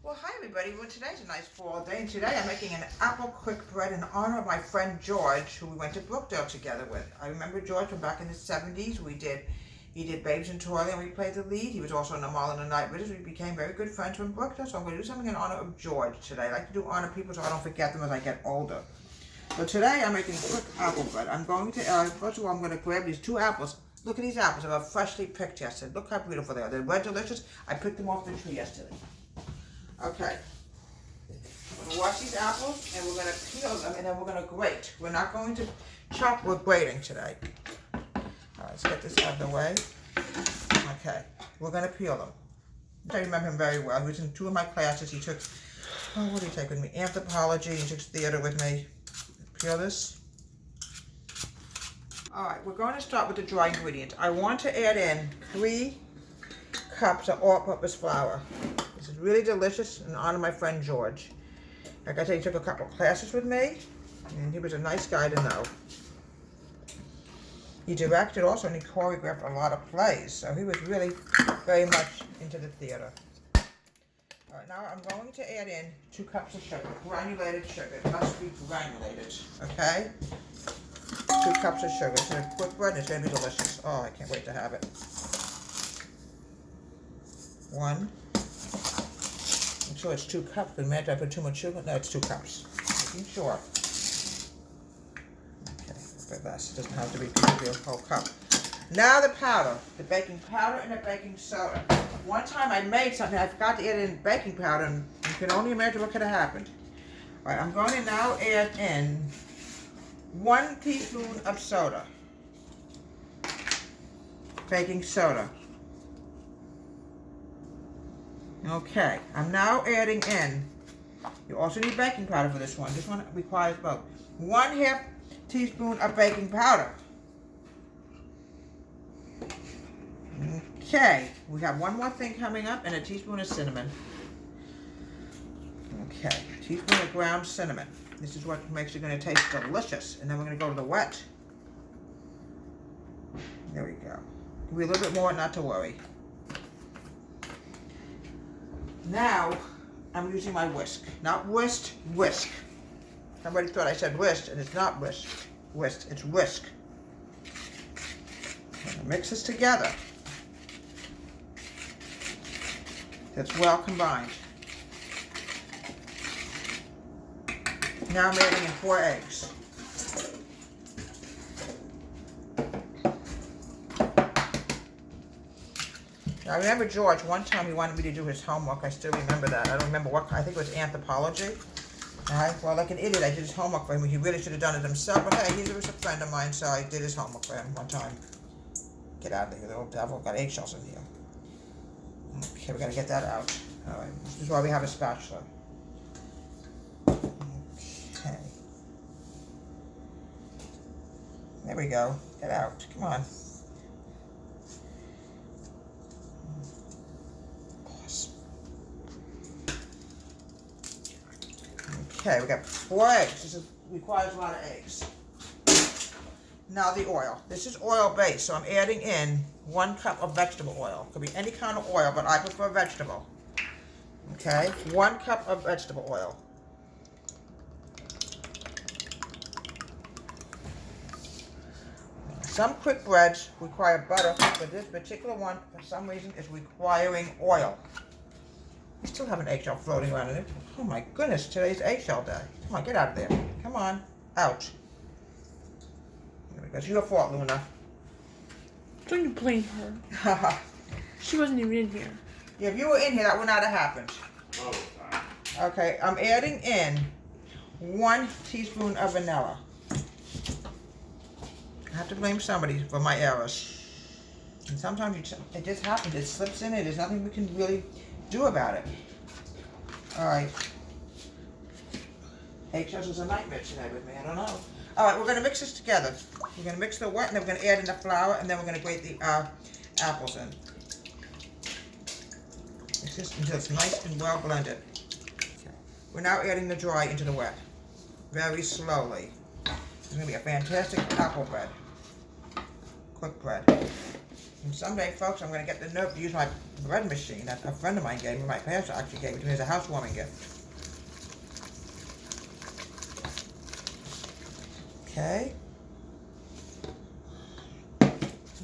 Well, hi everybody. Well, today's a nice fall day, and today I'm making an apple quick bread in honor of my friend George, who we went to Brookdale together with. I remember George from back in the 70s. He did Babes in Toyland, and we played the lead. He was also in the Mall in the Night with us. We became very good friends from Brookdale, so I'm going to do something in honor of George today. I like to do honor people so I don't forget them as I get older. So today I'm making quick apple bread. I'm going to, first of all, I'm going to grab these 2 apples. Look at these apples. They were freshly picked yesterday. Look how beautiful they are. They're red delicious. I picked them off the tree yesterday. Okay. I'm going to wash these apples, and we're going to peel them, and then we're going to grate. We're not going to chop, we're grating today. All right, let's get this out of the way. Okay, we're going to peel them. I remember him very well. He was in 2 of my classes. He took, what did he take with me? Anthropology. He took theater with me. Peel this. All right, we're going to start with the dry ingredients. I want to add in 3 cups of all-purpose flour. This is really delicious in honor of my friend George. Like I said, he took a couple of classes with me, and he was a nice guy to know. He directed also, and he choreographed a lot of plays, so he was really very much into the theater. All right, now I'm going to add in 2 cups of sugar, granulated sugar. It must be granulated, okay? 2 cups of sugar. It's going to quick bread, and it's going to be delicious. Oh, I can't wait to have it. 1. I'm sure it's 2 cups, but man, did I put too much sugar? No, it's 2 cups. Making sure. Okay, a bit less. It doesn't have to be a whole cup. Now the powder, the baking powder and the baking soda. One time I made something, I forgot to add in baking powder, and you can only imagine what could have happened. All right, I'm going to now add in 1 teaspoon of soda. Baking soda. Okay, I'm now adding in, you also need baking powder for this one. This one requires about 1/2 teaspoon of baking powder. Okay, we have one more thing coming up, and a teaspoon of cinnamon. Okay, a teaspoon of ground cinnamon. This is what makes it going to taste delicious. And then we're going to go to the wet. There we go. Give me a little bit more, not to worry. Now, I'm using my whisk. Not whisk, whisk. Somebody thought I said whisk, and it's not whisk. Whisk, it's whisk. I'm going to mix this together. It's well combined. Now I'm adding in 4 eggs. I remember George, one time he wanted me to do his homework. I still remember that. I don't remember what, I think it was anthropology. Well, like an idiot, I did his homework for him. He really should have done it himself, but hey, he was a friend of mine, so I did his homework for him one time. Get out of here, little devil. Got eggshells in here. Okay, we gotta get that out. All right, this is why we have a spatula. Okay. There we go. Get out. Come on. Okay, we got 4 eggs. This requires a lot of eggs. Now the oil. This is oil based, so I'm adding in 1 cup of vegetable oil. Could be any kind of oil, but I prefer vegetable. Okay, 1 cup of vegetable oil. Some quick breads require butter, but this particular one, for some reason, is requiring oil. I still have an eggshell floating around in it. Oh my goodness, today's eggshell day. Come on, get out of there. Come on. Out. There we go. It's your fault, Luna. Don't you blame her. She wasn't even in here. Yeah, if you were in here, that would not have happened. Okay, I'm adding in 1 teaspoon of vanilla. I have to blame somebody for my errors. And sometimes it just happens. It slips in. There's nothing we can really do about it. All right. Eggshells is a nightmare today with me. I don't know. All right, we're going to mix this together. We're going to mix the wet, and then we're going to add in the flour, and then we're going to grate the apples in. Mix this until it's nice and well blended. Okay. We're now adding the dry into the wet. Very slowly. It's going to be a fantastic apple bread. Quick bread. And someday, folks, I'm going to get the nerve to use my bread machine that a friend of mine gave me. My pastor actually gave it to me as a housewarming gift. Okay.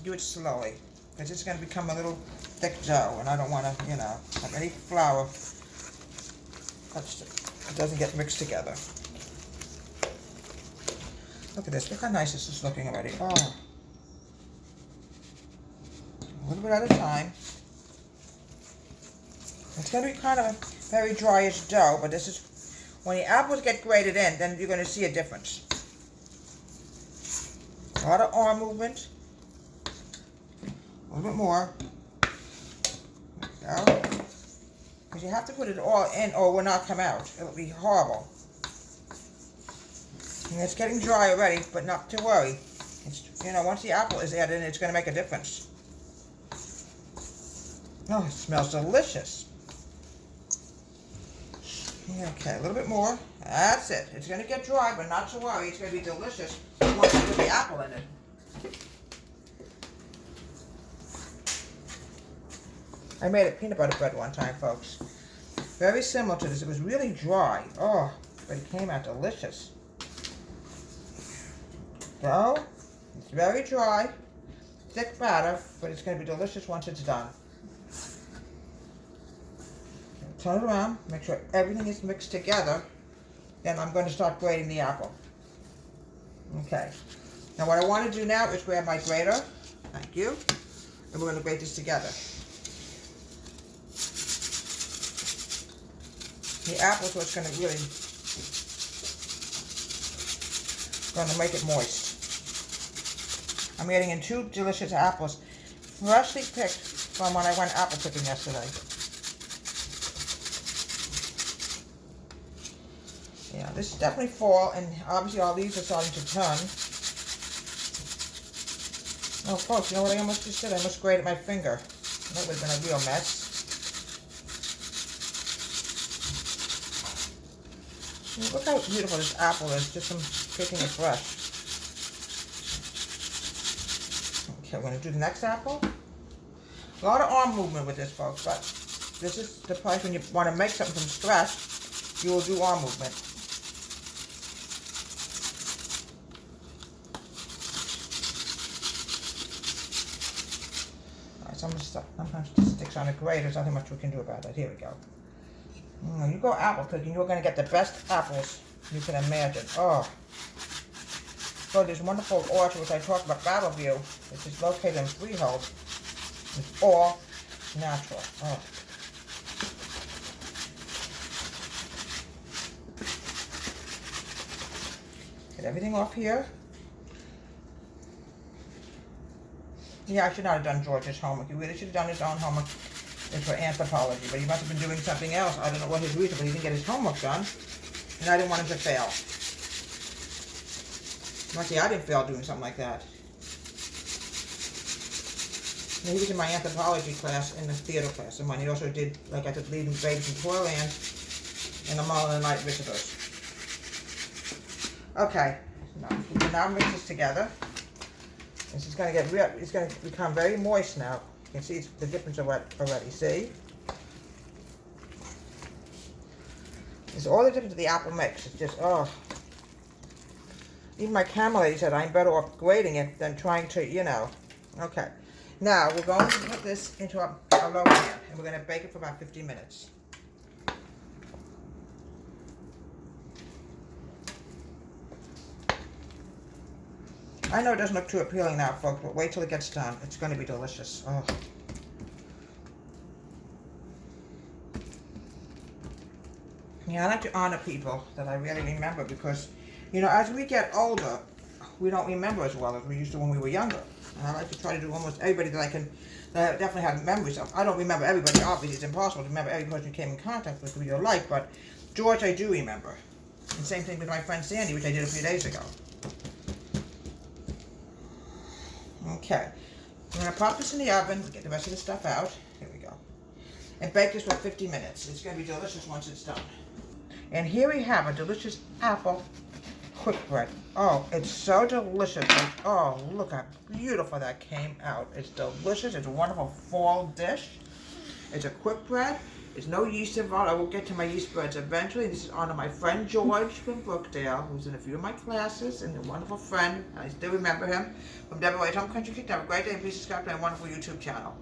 Do it slowly, because it's going to become a little thick dough, and I don't want to, have any flour that doesn't get mixed together. Look at this. Look how nice this is looking already. Oh. A little bit at a time. It's going to be kind of a very dryish dough, but this is, when the apples get grated in, then you're going to see a difference. A lot of arm movement. A little bit more. There we go. Because you have to put it all in or it will not come out. It'll be horrible. And it's getting dry already, but not to worry. It's, once the apple is added in, it's going to make a difference. Oh, it smells delicious. Okay, a little bit more. That's it. It's going to get dry, but not to worry. It's going to be delicious once you put the apple in it. I made a peanut butter bread one time, folks. Very similar to this. It was really dry. Oh, but it came out delicious. So, it's very dry, thick batter, but it's going to be delicious once it's done. Turn it around, make sure everything is mixed together. Then I'm going to start grating the apple. Okay. Now what I want to do now is grab my grater. Thank you. And we're going to grate this together. The apple is what's going to really make it moist. I'm adding in 2 delicious apples, freshly picked from when I went apple picking yesterday. Yeah, this is definitely fall, and obviously our leaves are starting to turn. Oh, folks, you know what I almost just did? I almost grated my finger. That would have been a real mess. Look how beautiful this apple is, just from picking it fresh. Okay, we're going to do the next apple. A lot of arm movement with this, folks, but this is the place when you want to make something from scratch, you will do arm movement. Alright, sometimes it sticks on a grate. There's nothing much we can do about that. Here we go. You go apple picking, you're going to get the best apples you can imagine. Oh. So this wonderful orchard, which I talked about, Battleview, which is located in Freehold, is all natural. Oh. Get everything off here. Yeah, I should not have done George's homework. He really should have done his own homework. It's for anthropology, but he must have been doing something else. I don't know what his reason, but he didn't get his homework done, and I didn't want him to fail. Lucky I didn't fail doing something like that. And he was in my anthropology class in the theater class, and when he also did, like I said, Leading Babes in Toyland and the Mall of the Night Visitors. Okay, we can now mix this together. This is going to get real. It's going to become very moist now. You can see the difference already. See? It's all the difference of the apple mix. It's just, oh. Even my camera lady said I'm better off grating it than trying to, Okay. Now, we're going to put this into a low pan, and we're going to bake it for about 15 minutes. I know it doesn't look too appealing now, folks, but wait till it gets done. It's going to be delicious. Oh. Yeah, I like to honor people that I really remember because, as we get older, we don't remember as well as we used to when we were younger. And I like to try to do almost everybody that I definitely have memories of. I don't remember everybody, obviously. It's impossible to remember every person you came in contact with your life, but George I do remember. And same thing with my friend Sandy, which I did a few days ago. Okay, I'm going to pop this in the oven, get the rest of the stuff out, here we go, and bake this for 50 minutes. It's going to be delicious once it's done. And here we have a delicious apple quick bread. Oh, it's so delicious. Oh, look how beautiful that came out. It's delicious. It's a wonderful fall dish. It's a quick bread. There's no yeast involved. I will get to my yeast breads eventually. This is in honor of my friend George from Brookdale, who's in a few of my classes, and a wonderful friend. I still remember him. From Deborah White Home Country Kitchen. Have a great day. Please subscribe to my wonderful YouTube channel.